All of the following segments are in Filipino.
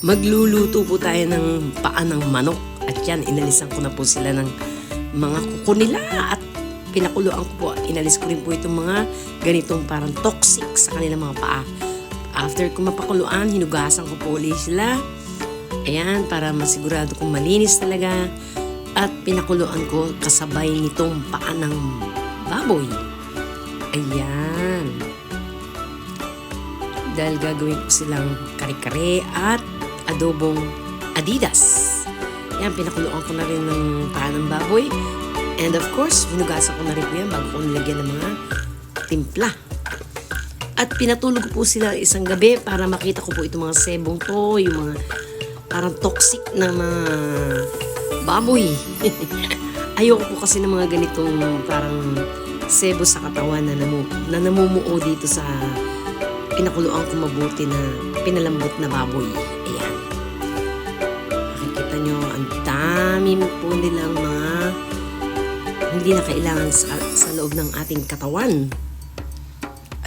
Magluluto po tayo ng paa ng manok. At yan, inalisan ko na po sila ng mga kuko nila at pinakuluan ko po. Inalis ko rin po itong mga ganitong parang toxic sa kanilang mga paa. After ko mapakuluan, hinugasan ko po ulit sila. Ayan, para masigurado kong malinis talaga. At pinakuluan ko kasabay nitong paa ng baboy. Ayan. Dahil gagawin ko silang kare-kare at adobong Adidas. Yan, pinakuluan ko na rin ng paa ng baboy. And of course, hinugasan ko na rin po yan bago ko nilagyan ng mga timpla. At pinatulog ko po sila isang gabi para makita ko po itong mga sebong to, yung mga parang toxic na mga baboy. Ayoko po kasi ng mga ganitong parang sebo sa katawan na namumuo dito sa pinakuluan ko mabuti na pinalambot na baboy. Ayan. Makikita nyo, ang dami po nilang mga hindi na kailangan sa loob ng ating katawan.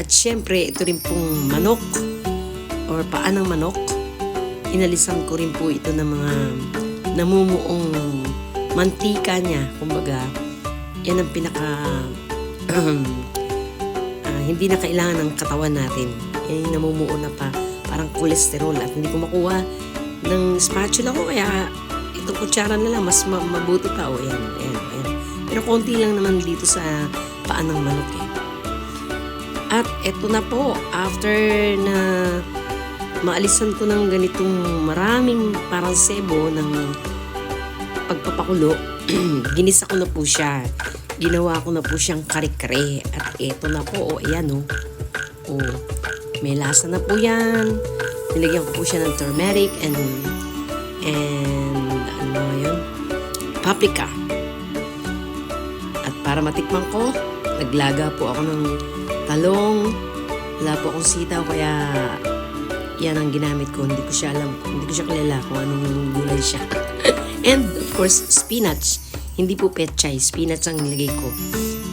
At syempre, ito rin pong manok or paa ng manok. Inalisan ko rin po ito ng mga namumuong mantika niya. Kumbaga, yan ang pinaka hindi na kailangan ng katawan natin. Yan yung namumuo na parang kolesterol at hindi ko makuha ng spatula ko. Kaya itong kutsara na lang, mas mabuti pa. O, yan. Pero konti lang naman dito sa paa ng manok eh. At eto na po, after na maalisan ko ng ganitong maraming parang sebo ng pagpapakulo, ginisa ko na po siya. Ginawa ko na po siyang kare-kare. At eto na po, ayan o. May lasa na po yan. Nilagyan ko po siya ng turmeric and ano yun? Paprika. At para matikman ko, naglaga po ako ng talong. Wala po akong sitaw, kaya yan ang ginamit ko. Hindi ko siya kilala kung anong gulay siya. And of course, spinach. Hindi po pechay, spinach ang nilagay ko.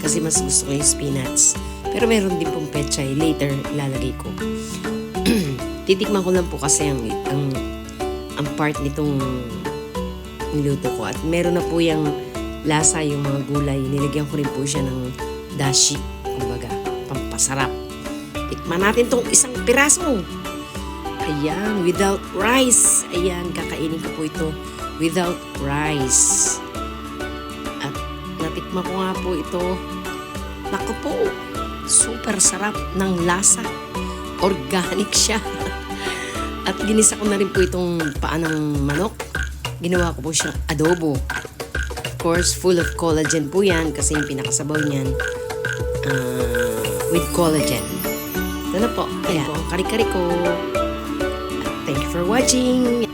Kasi mas gusto ko yung spinach. Pero meron din pong pechay, later ilalagay ko. Titikman ko lang po kasi ang part nitong niluto ko. At meron na po yung lasa yung mga gulay. Nilagyan ko rin po siya ng dashi. Kumbaga, pampasarap. Tikman natin tong isang piraso. Ayan, without rice. Ayan, kakainin ko po ito without rice. At natikman ko nga po ito. Naku po, super sarap ng lasa. Organic siya. At ginisa ko na rin po itong paa ng manok. Ginawa ko po siyang adobo. Of course, full of collagen po yan kasi yung pinakasabaw niyan with collagen. Ito na po. Ayan po ang kari-kari ko. Thank you for watching.